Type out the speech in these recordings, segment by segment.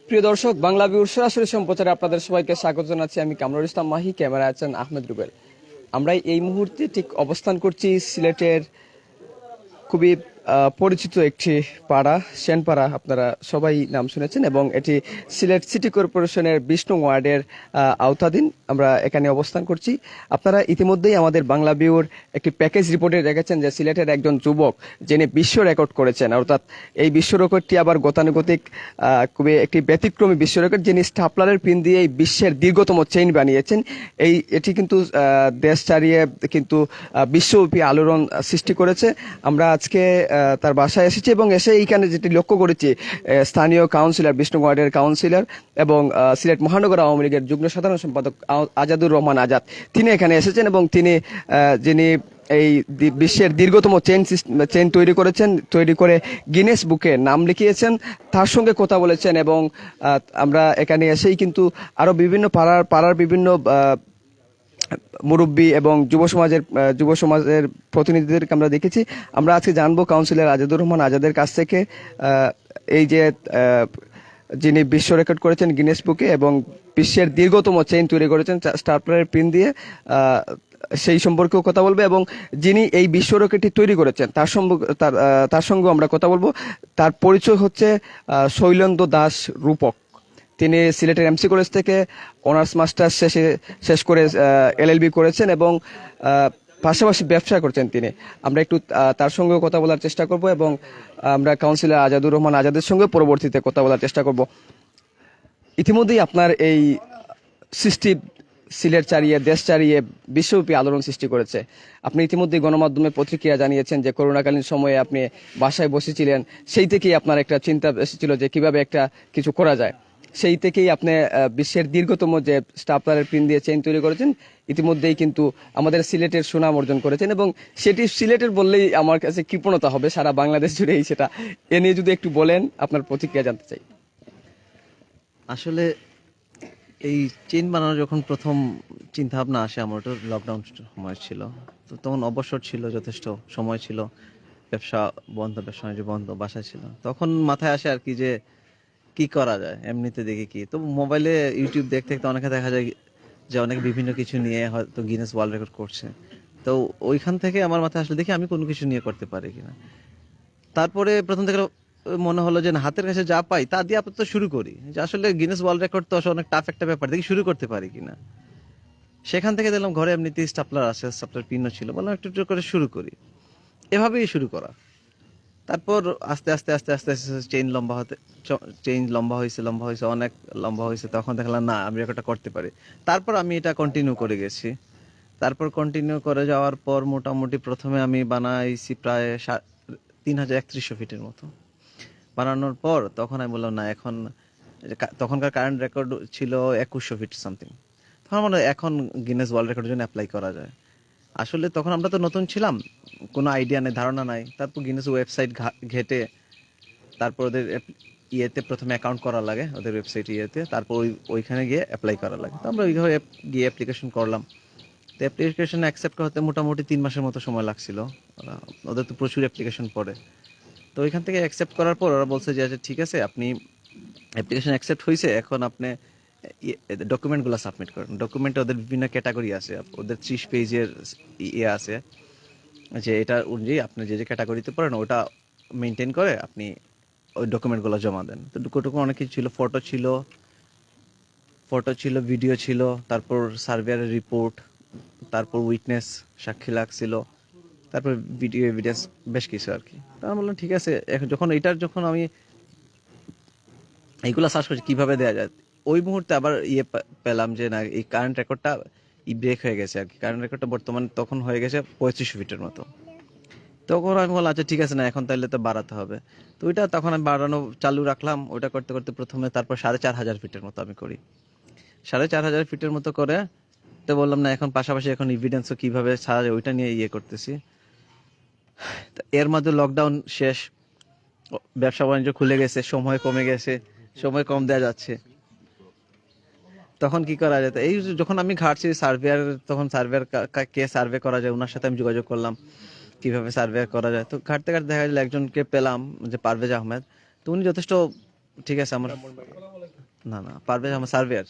প্রিয় দর্শক, বাংলা ভিউর সরাসরি সম্প্রচারে আপনাদের সবাইকে স্বাগত জানাচ্ছি। আমি কামরুল ইসলাম মাহি, ক্যামেরা আছেন আহমেদ রুবেল। আমরা এই মুহূর্তে ঠিক অবস্থান করছি সিলেটের খুবই পরিচিত একটি পাড়া, সেনপাড়া। আপনারা সবাই নাম শুনেছেন এবং এটি সিলেট সিটি কর্পোরেশনের ২০ নং ওয়ার্ডের আওতাধীন। আমরা এখানে অবস্থান করছি। আপনারা ইতিমধ্যেই আমাদের বাংলা ভিউর একটি প্যাকেজ রিপোর্টে দেখেছেন যে সিলেটের একজন যুবক যিনি বিশ্ব রেকর্ড করেছেন, অর্থাৎ এই বিশ্ব রেকর্ডটি আবার গতানুগতিক খুবই একটি ব্যতিক্রমী বিশ্ব রেকর্ড, যিনি স্টাপলারের পিন দিয়ে এই বিশ্বের দীর্ঘতম চেইন বানিয়েছেন। এটি কিন্তু দেশ ছাড়িয়ে কিন্তু বিশ্বব্যাপী আলোড়ন সৃষ্টি করেছে। আমরা আজকে তার বাসায় এসেছি এবং এসে এইখানে যেটি লক্ষ্য করেছি, স্থানীয় কাউন্সিলর, ২০ নং ওয়ার্ডের কাউন্সিলর এবং সিলেট মহানগর আওয়ামী লীগের যুগ্ম সাধারণ সম্পাদক আজাদুর রহমান আজাদ, তিনি এখানে এসেছেন এবং যিনি এই বিশ্বের দীর্ঘতম চেইন তৈরি করে গিনেস বুকে নাম লিখিয়েছেন, তার সঙ্গে কথা বলেছেন। এবং আমরা এখানে এসেই কিন্তু আরো বিভিন্ন পাড়ার বিভিন্ন মুরব্বী এবং যুব সমাজের প্রতিনিধিদেরকে আমরা দেখেছি। আমরা আজকে জানবো কাউন্সিলর আজাদুর রহমান আজাদের কাছ থেকে এই যে যিনি বিশ্ব রেকর্ড করেছেন গিনেস বুকে এবং বিশ্বের দীর্ঘতম চেইন তৈরি করেছেন স্টাপলারের পিন দিয়ে, সেই সম্পর্কেও কথা বলবে। এবং যিনি এই বিশ্ব রেকর্ডটি তৈরি করেছেন তার সঙ্গেও আমরা কথা বলবো। তার পরিচয় হচ্ছে শৈলেন্দ্র দাস রূপক। তিনি সিলেটের এমসি কলেজ থেকে অনার্স মাস্টার্স শেষ করে এলএলবি করেছেন এবং পাশাপাশি ব্যবসা করছেন তিনি। আমরা একটু তার সঙ্গেও কথা বলার চেষ্টা করব এবং আমরা কাউন্সিলর আজাদুর রহমান আজাদের সঙ্গে পরবর্তীতে কথা বলার চেষ্টা করব। ইতিমধ্যেই আপনার এই সৃষ্টি সিলেট ছাড়িয়ে, দেশ ছাড়িয়ে বিশ্বব্যাপী আলোড়ন সৃষ্টি করেছে। আপনি ইতিমধ্যেই গণমাধ্যমে প্রতিক্রিয়া জানিয়েছেন যে করোনাকালীন সময়ে আপনি বাসায় বসেছিলেন, সেই থেকেই আপনার একটা চিন্তা এসেছিল যে কিভাবে একটা কিছু করা যায়। সেই থেকেই আপনি বিশ্বের দীর্ঘতম যে স্টাপলারের পিন দিয়ে চেইন তৈরি করেছেন, ইতিমধ্যেই কিন্তু আমাদের সিলেটের সুনাম অর্জন করেছেন এবং সেটি সিলেটের বললেই আমার কাছে কৃপণতা হবে, সারা বাংলাদেশ জুড়েই সেটা। এ নিয়ে যদি একটু বলেন, আপনার প্রতিক্রিয়া জানতে চাই। আসলে এই চেইন বানানোর যখন প্রথম চিন্তা ভাবনা আসে, আমার তো লকডাউন সময় ছিল, তো তখন অবসর ছিল, যথেষ্ট সময় ছিল, ব্যবসা বাণিজ্য বন্ধ, বাসায় ছিল। তখন মাথায় আসে আর কি যে কি করা যায়। এমনিতে দেখি কি, তো মোবাইলে ইউটিউব দেখতে দেখতে অনেকে দেখা যায় যে অনেক বিভিন্ন কিছু নিয়ে হয়তো গিনেস ওয়ার্ল্ড রেকর্ড করছে। তো ওইখান থেকে আমার মাথায় আসলে দেখি আমি কোনো কিছু নিয়ে করতে পারি কিনা। তারপরে প্রথম থেকে মনে হলো যে না, হাতের কাছে যা পাই তা দিয়ে আপাতত শুরু করি, যে আসলে গিনেস ওয়ার্ল্ড রেকর্ড তো আসলে অনেক টাফ একটা ব্যাপার, দেখি শুরু করতে পারি কিনা। সেখান থেকে দেখলাম ঘরে এমনিতেই স্টাপলার আছে, স্টাপলার পিনও ছিল, বললাম একটু একটু করে শুরু করি। এভাবেই শুরু করা। তারপর আস্তে আস্তে আস্তে আস্তে আস্তে চেইন লম্বা হয়েছে, অনেক লম্বা হয়েছে। তখন দেখলাম না, আমি রেকর্ডটা করতে পারি। তারপর আমি এটা কন্টিনিউ করে গেছি। তারপর কন্টিনিউ করে যাওয়ার পর মোটামুটি প্রথমে আমি বানাইছি প্রায় ৩,৩১ ফিটের মতো। বানানোর পর তখন আমি বললাম না, তখনকার কারেন্ট রেকর্ড ছিল ২১০০ ফিট সামথিং। তখন মনে হয় এখন গিনেস ওয়ার্ল্ড রেকর্ডের জন্য অ্যাপ্লাই করা যায়। আসলে তখন আমরা তো নতুন ছিলাম, কোনো আইডিয়া নেই, ধারণা নাই। তারপর গিনেস ওয়েবসাইট ঘেটে, তারপর ওদের ইয়েতে প্রথমে অ্যাকাউন্ট করা লাগে, ওদের ওয়েবসাইট ইয়েতে, তারপর ওইখানে গিয়ে অ্যাপ্লাই করা লাগে। তো আমরা ওইভাবে গিয়ে অ্যাপ্লিকেশন করলাম। তো অ্যাপ্লিকেশন অ্যাকসেপ্ট করতে মোটামুটি ৩ মাসের মতো সময় লাগছিল। ওদের তো প্রচুর অ্যাপ্লিকেশন পড়ে। তো ওইখান থেকে অ্যাকসেপ্ট করার পর ওরা বলছে যে আচ্ছা ঠিক আছে, আপনি অ্যাপ্লিকেশন অ্যাকসেপ্ট হয়েছে, এখন আপনি ডকুমেন্টগুলো সাবমিট করেন। ডকুমেন্টে ওদের বিভিন্ন ক্যাটাগরি আছে, ওদের 30 পেজের ইয়ে আছে, যে এটা অনুযায়ী আপনি যে যে ক্যাটাগরিতে পড়েন ওটা মেনটেন করে আপনি ওই ডকুমেন্টগুলো জমা দেন। তো ডকুমেন্ট অনেক কিছু ছিল, ফটো ছিল, ভিডিও ছিল, তারপর সার্ভেয়ারের রিপোর্ট, তারপর উইটনেস সাক্ষী লাগছিল, তারপর ভিডিও এভিডেন্স, বেশ কিছু আর কি। তো আমি বললাম ঠিক আছে, এখন যখন আমি এইগুলা সার্চ করছি কিভাবে দেওয়া যায়, ওই মুহূর্তে আবার পেলাম যে না, এই কারেন্ট রেকর্ডটা ব্রেক হয়ে গেছে আর কি। কারেন্ট রেকর্ডটা বর্তমানে তখন হয়ে গেছে ৩৫০০ ফিটের মতো। তখন আমি বললাম আচ্ছা ঠিক আছে, না এখন তাহলে তো বাড়াতে হবে। তো ওইটা তখন আমি বাড়ানো চালু রাখলাম। ওইটা করতে করতে প্রথমে তারপর ৪,৫০০ ফিটের মতো আমি করি। ৪,৫০০ ফিটের মতো করে তো বললাম না, এখন পাশাপাশি এখন ইভিডেন্সও কিভাবে ছাড়া যায় ওইটা নিয়ে করতেছি। এর মধ্যে লকডাউন শেষ, ব্যবসা বাণিজ্য খুলে গেছে, সময় কমে গেছে, সময় কম দেওয়া যাচ্ছে। তখন কি করা যেত, এই যখন আমি ঘাটছি সার্ভেয়ার, তখন কে সার্ভে করা যায় ওনার সাথে আমি যোগাযোগ করলাম কিভাবে সার্ভে করা যায়। তো ঘাটতে ঘাটতে দেখা গেল একজনকে পেলাম, যে পারভেজ আহমেদ। তো উনি যথেষ্ট ঠিক আছে আমার না না পারবে আমার সার্ভেয়ার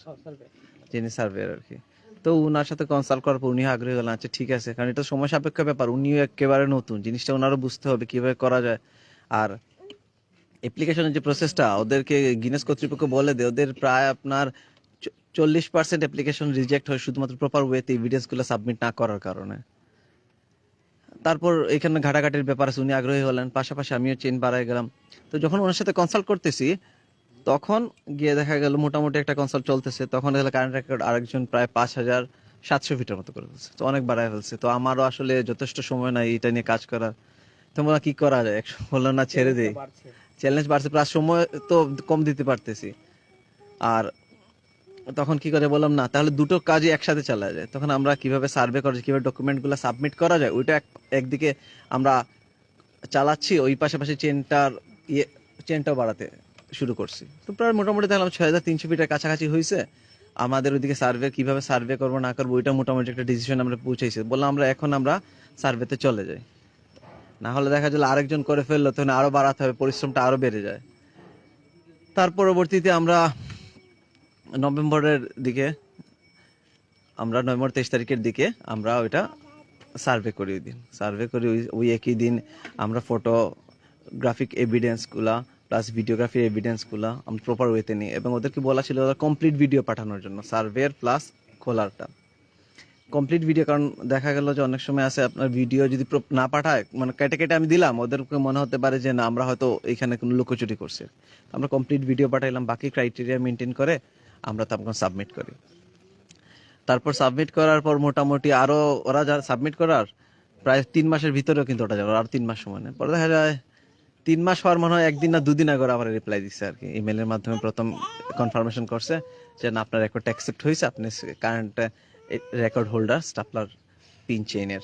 যিনি সার্ভেয়ার আর কি। তো উনার সাথে কনসাল্ট করার পর উনি আগ্রহী হলেন আচ্ছা ঠিক আছে, কারণ এটা সময় সাপেক্ষ ব্যাপার, উনিও একেবারে নতুন জিনিসটা, ওনারও বুঝতে হবে কিভাবে করা যায়। আর অ্যাপ্লিকেশনের যে প্রসেসটা ওদেরকে গিনেস কর্তৃপক্ষ বলে দেয়, ওদের প্রায় আপনার 40% অ্যাপ্লিকেশন রিজেক্ট হয় শুধুমাত্র প্রপার ওয়েতে এভিডেন্সগুলো সাবমিট না করার কারণে। তারপর এখানে ঘাটাঘাটির ব্যাপার আছে, উনি আগ্রহী হলেন, পাশাপাশি আমিও চেন বাড়াই গেলাম। তো যখন ওনার সাথে কনসাল্ট করতেছি তখন গিয়ে দেখা গেল মোটামুটি একটা কনসাল্ট চলতেছে, তখন দেখলাম কারেন্ট রেকর্ড আরেকজন প্রায় 5,700 ফিটের মতো করে ফেলছে, তো অনেক বাড়ায় ফেলছে। তো আমারও আসলে যথেষ্ট সময় নাই এটা নিয়ে কাজ করার। তোমরা কি করা যায়, বললো না ছেড়ে দেই, চ্যালেঞ্জ বাড়ছে প্লাস সময় তো কম দিতে পারতেছি। আর তখন কি করে বললাম না তাহলে দুটো কাজই একসাথে চালা যায়, তখন আমরা কিভাবে সার্ভে করা যায়, কিভাবে ডকুমেন্টগুলো সাবমিট করা যায় ওইটা একদিকে আমরা চালাচ্ছি, ওই পাশাপাশি চেনটাও বাড়াতে শুরু করছি। তো প্রায় মোটামুটি দেখলাম 6,300 ফিটের কাছাকাছি হয়েছে। আমাদের ওইদিকে সার্ভে কিভাবে সার্ভে করবো না করবো ওইটা মোটামুটি একটা ডিসিশন আমরা পৌঁছেছি, বললাম আমরা সার্ভেতে চলে যাই, না হলে দেখা যায় আরেকজন করে ফেললো তখন আরো বাড়াতে হবে, পরিশ্রমটা আরো বেড়ে যায়। তার পরবর্তীতে আমরা নভেম্বরের দিকে, আমরা নভেম্বর 23 তারিখের দিকে আমরা ওইটা সার্ভে করি। ওই দিন সার্ভে করি, ওই একই দিন আমরা ফটোগ্রাফিক এভিডেন্সগুলা প্লাস ভিডিওগ্রাফির এভিডেন্সগুলা আমরা প্রপার ওয়েতে নিই, এবং ওদেরকে বলা ছিল কমপ্লিট ভিডিও পাঠানোর জন্য, সার্ভের প্লাস খোলারটা কমপ্লিট ভিডিও। কারণ দেখা গেল যে অনেক সময় আছে আপনার ভিডিও যদি না পাঠায়, মানে কেটে কেটে আমি দিলাম, ওদেরকে মনে হতে পারে যে না আমরা হয়তো এখানে কোনো লুকোচুরি করছি। আমরা কমপ্লিট ভিডিও পাঠাইলাম, বাকি ক্রাইটেরিয়া মেনটেন করে আমরা তখন সাবমিট করি। তারপর সাবমিট করার পর মোটামুটি আরো ওরা যা সাবমিট করার প্রায় 3 মাসের ভিতরেও কিন্তু ওটা যাবে, আর 3 মাস সময় নেই। পরে দেখা যায় 3 মাস হওয়ার মনে হয় 1 দিন না 2 দিন আগে ওরা আমার রিপ্লাই দিচ্ছে আর কি, ইমেলের মাধ্যমে প্রথম কনফার্মেশন করছে যে না আপনার রেকর্ড অ্যাকসেপ্ট হয়েছে, আপনি current record holder stapler pin চেইনের।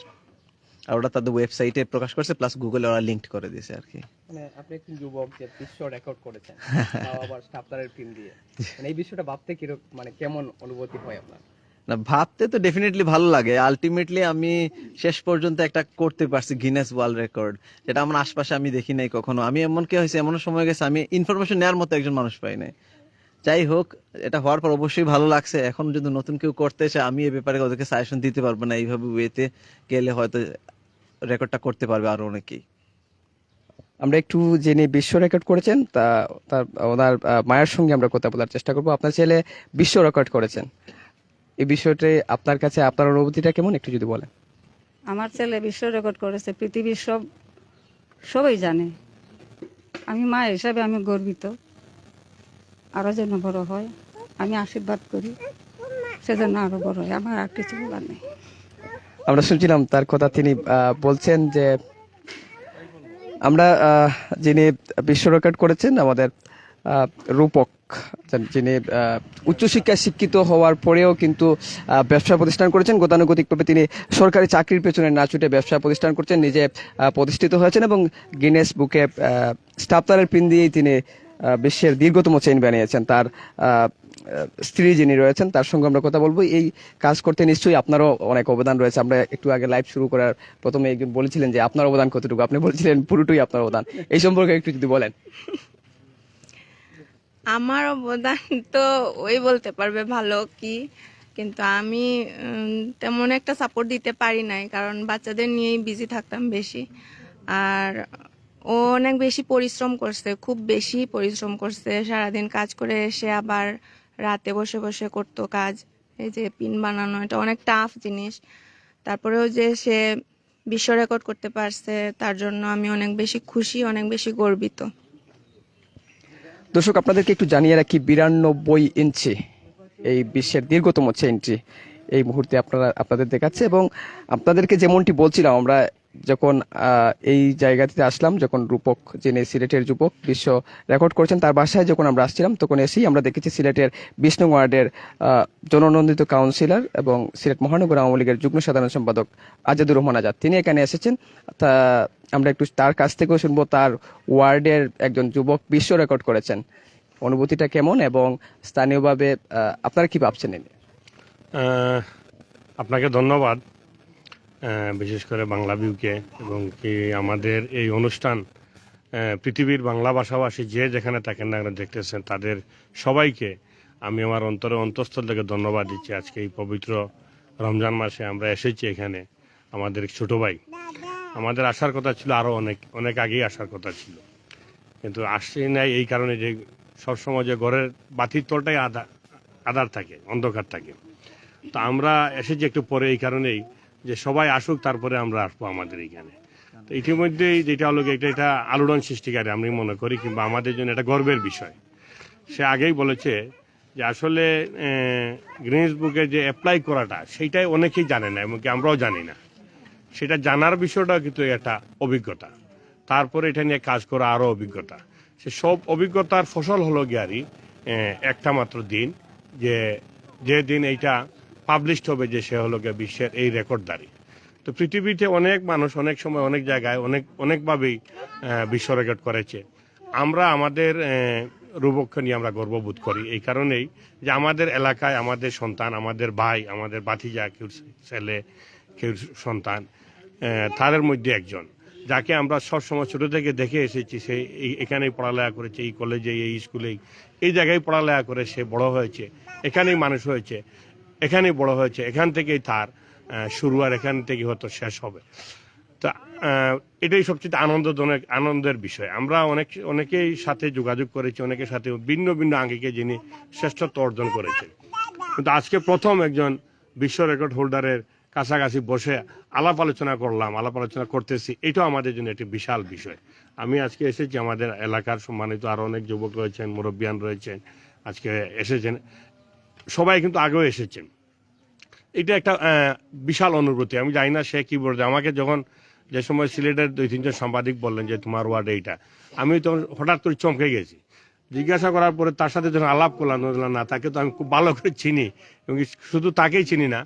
আর ওটা তাদের ওয়েবসাইটে প্রকাশ করছে, প্লাস গুগলে ওরা লিঙ্ক করে দিয়েছে আর কি। মানে আপনি একজন যুবক যে বিশ্ব রেকর্ড করেছেন, তাও আবার স্টাপলারের পিন দিয়ে, মানে এই বিষয়টা ভাবতে কিরকম, মানে কেমন অনুভূতি হয় আপনার? না ভাবতে তো ডেফিনেটলি ভালো লাগে, আলটিমেটলি আমি শেষ পর্যন্ত একটা করতে পারছি গিনেস ওয়ার্ল্ড রেকর্ড, যেটা আমার আশপাশে আমি দেখি নাই কখনো। আমি এমন কি হয়েছে, এমন সময় গেছে আমি ইনফরমেশন নেওয়ার মতো একজন মানুষ পাই নাই। যাই হোক, এটা হওয়ার পর অবশ্যই ভালো লাগছে। এখন যদি নতুন কেউ করতে চায় আমি এ ব্যাপারে ওদেরকে সাজেশন দিতে পারবো না, এইভাবে ওয়েতে গেলে হয়তো রেকর্ডটা করতে পারবে আরো অনেকেই। আমরা একটু যিনি বিশ্ব রেকর্ড করেছেন তার ওনার মায়ের সঙ্গে আমরা কথা বলার চেষ্টা করব। আপনার ছেলে বিশ্ব রেকর্ড করেছেন, এই বিষয়টি আপনার কাছে আপনার অনুভূতিটা কেমন একটু যদি বলেন। আমার ছেলে বিশ্ব রেকর্ড করেছে, পৃথিবীর সবাই জানে। আমি মা হিসাবে আমি গর্বিত, আরো যেন বড় হয়, আমি আশীর্বাদ করি সেজন্য আরো বড় হয়। আমার আর কিছু বলার নেই। আমরা শুনছিলাম তার কথা, তিনি বলছেন যে আমরা যিনি বিশ্ব রেকর্ড করেছেন আমাদের রূপক, যিনি উচ্চশিক্ষায় শিক্ষিত হওয়ার পরেও কিন্তু ব্যবসা প্রতিষ্ঠান করেছেন, গতানুগতিকভাবে তিনি সরকারি চাকরির পেছনে না ছুটে ব্যবসা প্রতিষ্ঠান করছেন, নিজে প্রতিষ্ঠিত হয়েছেন এবং গিনেস বুকে স্টাপলারের পিন দিয়েই তিনি বিশ্বের দীর্ঘতম চেইন বানিয়েছেন। তার স্ত্রী যিনি রয়েছেন তার সঙ্গে আমরা কথা বলবো। এই কাজ করতে নিশ্চয়ই আপনারও অনেক অবদান রয়েছে। আমরা একটু আগে লাইভ শুরু করার প্রথমে একজন বলেছিলেন যে আপনার অবদান কতটুকু, আপনি বলেছিলেন পুরোটাই আপনার অবদান, এই সম্পর্কে একটু যদি বলেন। আমার অবদান তো ওই বলতে পারবে ভালো কি, কিন্তু আমি তেমন একটা সাপোর্ট দিতে পারি নাই, কারণ বাচ্চাদের নিয়েই বিজি থাকতাম বেশি। আর ও অনেক বেশি পরিশ্রম করছে, খুব বেশি পরিশ্রম করছে, সারাদিন কাজ করে এসে আবার রাতে বসে বসে করতো কাজ। এই যে পিন বানানো, এটা অনেক টাফ জিনিস। তারপরেও যে সে বিশ্ব রেকর্ড করতে পারছে, তার জন্য আমি অনেক বেশি খুশি, অনেক বেশি গর্বিত। দর্শক আপনাদেরকে একটু জানিয়ে রাখি, 92 ইঞ্চি এই বিশ্বের দীর্ঘতম চেইনটি এই মুহূর্তে আপনাদের দেখাচ্ছে। এবং আপনাদেরকে যেমনটি বলছিলাম, আমরা যখন এই জায়গাটিতে আসলাম, যখন রূপক যিনি সিলেটের যুবক বিশ্ব রেকর্ড করেছেন তার বাসায় যখন আমরা আসছিলাম, তখন এসেই আমরা দেখেছি সিলেটের 20 নং ওয়ার্ডের জননন্দিত কাউন্সিলর এবং সিলেট মহানগর আওয়ামী লীগের যুগ্ম সাধারণ সম্পাদক আজাদুর রহমান আজাদ, তিনি এখানে এসেছেন। তা আমরা একটু তার কাছ থেকেও শুনবো তার ওয়ার্ডের একজন যুবক বিশ্ব রেকর্ড করেছেন, অনুভূতিটা কেমন এবং স্থানীয়ভাবে আপনারা কি ভাবছেন এ নিয়ে? আপনাকে ধন্যবাদ, বিশেষ করে বাংলা ভিউকে এবং কি আমাদের এই অনুষ্ঠান পৃথিবীর বাংলা ভাষাভাষী যে যেখানে থাকেন না কেন দেখতেছেন, তাদের সবাইকে আমি আমার অন্তঃস্থল থেকে ধন্যবাদ দিচ্ছি। আজকে এই পবিত্র রমজান মাসে আমরা এসেছি এখানে, আমাদের ছোট ভাই, আমাদের আসার কথা ছিল আরও অনেক আগেই আসার কথা ছিল, কিন্তু আসছি নাই এই কারণে যে সবসময় যে ঘরের বাতির তলটাই আধার থাকে, অন্ধকার থাকে। তো আমরা এসেছি একটু পরে এই কারণেই যে সবাই আসুক, তারপরে আমরা আসবো আমাদের এইখানে। তো ইতিমধ্যেই যেটা হলো এটা আলোড়ন সৃষ্টিকারী আমি মনে করি, কিংবা আমাদের জন্য এটা গর্বের বিষয়। সে আগেই বলেছে যে আসলে গ্রিনিস বুকে যে অ্যাপ্লাই করাটা সেইটাই অনেকেই জানে না, এমনকি আমরাও জানি না। সেটা জানার বিষয়টা কিন্তু একটা অভিজ্ঞতা, তারপরে এটা নিয়ে কাজ করা আরও অভিজ্ঞতা। সে সব অভিজ্ঞতার ফসল হলো গিয়ারি একটা মাত্র দিন, যে দিন এইটা পাবলিশড হবে, যে সে হলো গিয়ে বিশ্বের এই রেকর্ডদারি। তো পৃথিবীতে অনেক মানুষ অনেক সময় অনেক জায়গায় অনেকভাবেই বিশ্ব রেকর্ড করেছে। আমরা আমাদের রূপক্ষ নিয়ে আমরা গর্ববোধ করি এই কারণেই যে আমাদের এলাকায় আমাদের সন্তান, আমাদের ভাই, আমাদের ভাতিজা, কেউ ছেলে, কেউ সন্তান, তাদের মধ্যে একজন যাকে আমরা সবসময় ছোটো থেকে দেখে এসেছি, সে এখানেই পড়ালেখা করেছে, এই কলেজে, এই স্কুলেই, এই জায়গায় পড়ালেখা করে সে বড় হয়েছে, এখানেই মানুষ হয়েছে, এখানেই বড় হয়েছে, এখান থেকেই তার শুরু, আর এখান থেকে হয়তো শেষ হবে। তা এটাই সবচেয়ে আনন্দের বিষয়। আমরা অনেকেই সাথে যোগাযোগ করেছি, অনেকের সাথে ভিন্ন ভিন্ন আঙ্গিকে যিনি শ্রেষ্ঠত্ব অর্জন করেছেন, কিন্তু আজকে প্রথম একজন বিশ্ব রেকর্ড হোল্ডারের কাছাকাছি বসে আলাপ আলোচনা করতেছি, এটাও আমাদের জন্য একটি বিশাল বিষয়। আমি আজকে এসেছি, আমাদের এলাকার সম্মানিত আরও অনেক যুবক রয়েছেন, মুরব্বিয়ান রয়েছেন, আজকে এসেছেন, সবাই কিন্তু আগেও এসেছেন। এটা একটা বিশাল অনুভূতি। আমি জানি না সে কি বলছে, আমাকে যখন যে সময় সিলেটের 2-3 জন সাংবাদিক বললেন যে তোমার ওয়ার্ডে এইটা, আমি তখন হঠাৎ করে চমকে গেছি। জিজ্ঞাসা করার পরে তার সাথে যখন আলাপ করলাম, না তাকে তো আমি খুব ভালো করে চিনি, এবং শুধু তাকেই চিনি না,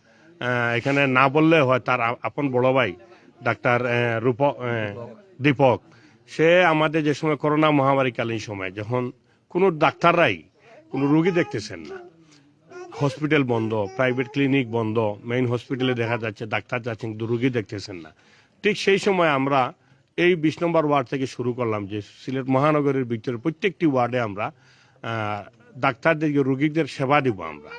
এখানে না বললে হয়, তার আপন বড় ভাই ডাক্তার দীপক, সে আমাদের যে সময় করোনা মহামারীকালীন সময় যখন কোনো ডাক্তাররাই কোনো রুগী দেখতেছেন না, হসপিটাল বন্ধ, প্রাইভেট ক্লিনিক বন্ধ, মেইন হসপিটালে দেখা যাচ্ছে ডাক্তার যাচ্ছেন কিন্তু রুগী দেখতেছেন না, ঠিক সেই সময় আমরা এই 20 নম্বর ওয়ার্ড থেকে শুরু করলাম যে সিলেট মহানগরের ভিতরে প্রত্যেকটি ওয়ার্ডে আমরা ডাক্তারদেরকে, রুগীদের সেবা দিব। আমরা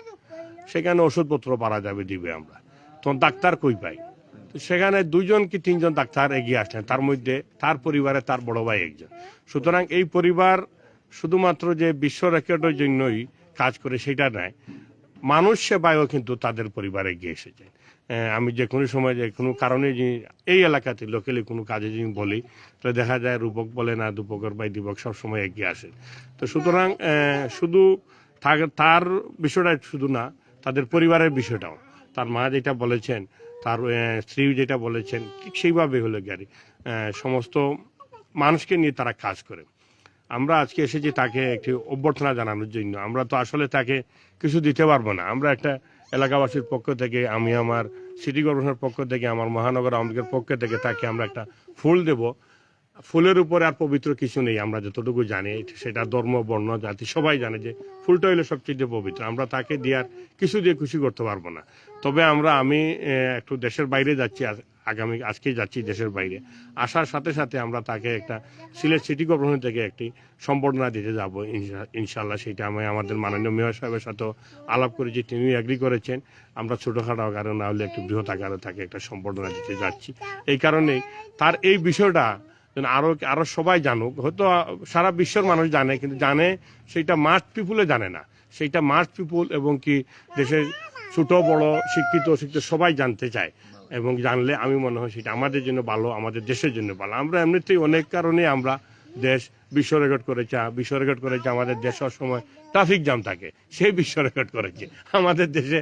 সেখানে ওষুধপত্র পাওয়া যাবে, দিবে আমরা। তখন ডাক্তার কই পাই? তো সেখানে 2 কি 3 জন ডাক্তার এগিয়ে আসলেন, তার মধ্যে তার পরিবারে তার বড় ভাই একজন। সুতরাং এই পরিবার শুধুমাত্র যে বিশ্ব রেকর্ডের জন্যই কাজ করে সেটা নয়, মানুষ সেবায়ও কিন্তু তাদের পরিবারে গিয়ে এসেছে। আমি যে কোনো সময় যে কোনো কারণে এই এলাকাতে লোকালি কোনো কাজে যদি বলি, তাহলে দেখা যায় রূপক বলে না, দীপকের ভাই দীপক সবসময় এগিয়ে আসে। তো সুতরাং শুধু তার বিষয়টা শুধু না, তাদের পরিবারের বিষয়টাও, তার মা যেটা বলেছেন, তার স্ত্রী যেটা বলেছেন, ঠিক সেইভাবে হলো গিয়ে সমস্ত মানুষকে নিয়ে তারা কাজ করে। আমরা আজকে এসেছি তাকে একটি অভ্যর্থনা জানানোর জন্য। আমরা তো আসলে তাকে কিছু দিতে পারবো না। আমরা একটা এলাকাবাসীর পক্ষ থেকে, আমি আমার সিটি কর্পোরেশনের পক্ষ থেকে, আমার মহানগর আওয়ামী লীগের পক্ষ থেকে তাকে আমরা একটা ফুল দেব। ফুলের উপরে আর পবিত্র কিছু নেই, আমরা যতটুকু জানি, সেটা ধর্ম, বর্ণ, জাতি সবাই জানে যে ফুলটা হইলে সবচেয়ে পবিত্র। আমরা তাকে দেওয়ার কিছু দিয়ে খুশি করতে পারবো না। তবে আমি একটু দেশের বাইরে যাচ্ছি, আজকেই যাচ্ছি দেশের বাইরে। আসার সাথে সাথে আমরা তাকে একটা সিলেট সিটি কর্পোরেশন থেকে একটি সম্বর্ধনা দিতে যাব ইনশাল্লাহ। সেটা আমি আমাদের মাননীয় মেয়র সাহেবের সাথেও আলাপ করেছি, তিনি এগ্রি করেছেন। আমরা ছোটোখাটো আকারে না হলে একটু বৃহৎ আকারে তাকে একটা সম্বর্ধনা দিতে যাচ্ছি। এই কারণেই তার এই বিষয়টা যেন আরো সবাই জানুক। হয়তো সারা বিশ্বের মানুষ জানে, কিন্তু জানে সেইটা মাস পিপুলে জানে না। সেইটা মাস পিপুল এবং কি দেশের ছোট বড়, শিক্ষিত অশিক্ষিত সবাই জানতে চায়, এবং জানলে আমি মনে হয় সেটা আমাদের জন্য ভালো, আমাদের দেশের জন্য ভালো। আমরা এমনিতেই অনেক কারণে আমরা দেশ বিশ্ব রেকর্ড করেছে। আমাদের দেশ সবসময় ট্রাফিক জ্যাম থাকে, সেই বিশ্ব রেকর্ড করেছে। আমাদের দেশে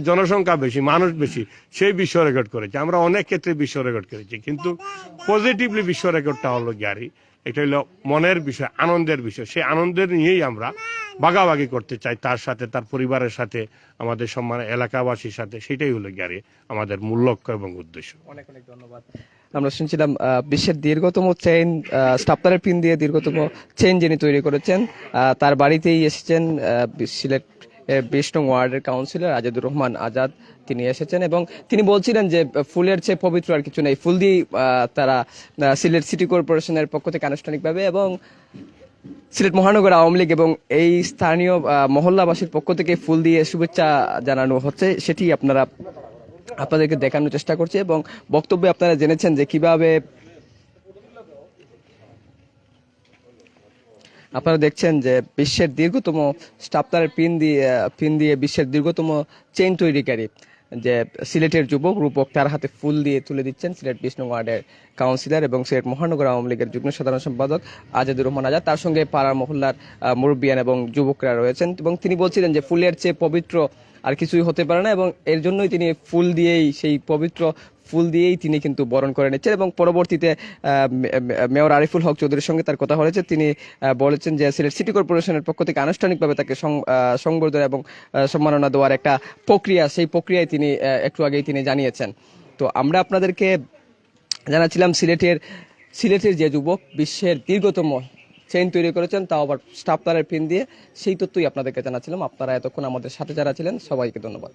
জনসংখ্যা বেশি, মানুষ বেশি, সেই বিশ্ব রেকর্ড করেছে। আমরা অনেক ক্ষেত্রে বিশ্ব রেকর্ড করেছি, কিন্তু পজিটিভলি বিশ্ব রেকর্ডটা হলো গ্যারি, এটা হলো মনের বিষয়, আনন্দের বিষয়। সেই আনন্দের নিয়েই আমরা ভাগাভাগি করতে চাই তার সাথে, তার পরিবারের সাথে, আমাদের সম্মান এলাকাবাসীর সাথে। সেটাই হলো গ্যারি আমাদের মূল লক্ষ্য এবং উদ্দেশ্য। অনেক অনেক ধন্যবাদ। আমরা শুনছিলাম বিশ্বের দীর্ঘতম চেইন, স্টাপলারের পিন দিয়ে দীর্ঘতম চেইন যিনি তৈরি করেছেন, তার বাড়িতেই এসেছেন সিলেট 20 নং ওয়ার্ডের কাউন্সিলর আজাদুর রহমান আজাদ তিনি এসেছেন এবং তিনি বলছিলেন যে ফুলের চেয়ে পবিত্র আর কিছু নেই। ফুল দিয়ে তারা সিলেট সিটি কর্পোরেশনের পক্ষ থেকে আনুষ্ঠানিকভাবে এবং সিলেট মহানগর আওয়ামী লীগ এবং এই স্থানীয় মহল্লাবাসীর পক্ষ থেকে ফুল দিয়ে শুভেচ্ছা জানানো হচ্ছে, সেটি আপনাদেরকে দেখানোর চেষ্টা করছি। এবং বক্তব্যে আপনারা জেনেছেন যে কিভাবে আপনারা দেখছেন যে বিশ্বের দীর্ঘতম স্টাপলারের পিন দিয়ে বিশ্বের দীর্ঘতম চেইন তৈরিকারী যে সিলেটের যুবক রূপক তার হাতে ফুল দিয়ে তুলে দিচ্ছেন সিলেট 20 নং ওয়ার্ডের কাউন্সিলর এবং সিলেট মহানগর আওয়ামী লীগের যুগ্ম সাধারণ সম্পাদক আজাদুর রহমান আজাদ, তার সঙ্গে পাড়া মহল্লার মুরব্বিয়ান এবং যুবকরা রয়েছেন। এবং তিনি বলছিলেন যে ফুলের চেয়ে পবিত্র আর কিছুই হতে পারে না এবং এর জন্যই তিনি ফুল দিয়েই, সেই পবিত্র ফুল দিয়েই তিনি কিন্তু বরণ করে নিচ্ছেন। এবং পরবর্তীতে মেয়র আরিফুল হক চৌধুরীর সঙ্গে তার কথা হয়েছে, তিনি বলেছেন যে সিলেট সিটি কর্পোরেশনের পক্ষ থেকে আনুষ্ঠানিকভাবে তাকে সংবর্ধনা এবং সম্মাননা দেওয়ার একটা প্রক্রিয়া, সেই প্রক্রিয়ায় তিনি একটু আগেই তিনি জানিয়েছেন। তো আমরা আপনাদেরকে জানাচ্ছিলাম সিলেটের যে যুবক বিশ্বের দীর্ঘতম চেইন তৈরি করেছেন, তাও আবার স্টাপলারের পিন দিয়ে, সেই তথ্যই আপনাদেরকে জানাচ্ছিলাম। আপনারা এতক্ষণ আমাদের সাথে যারা ছিলেন সবাইকে ধন্যবাদ।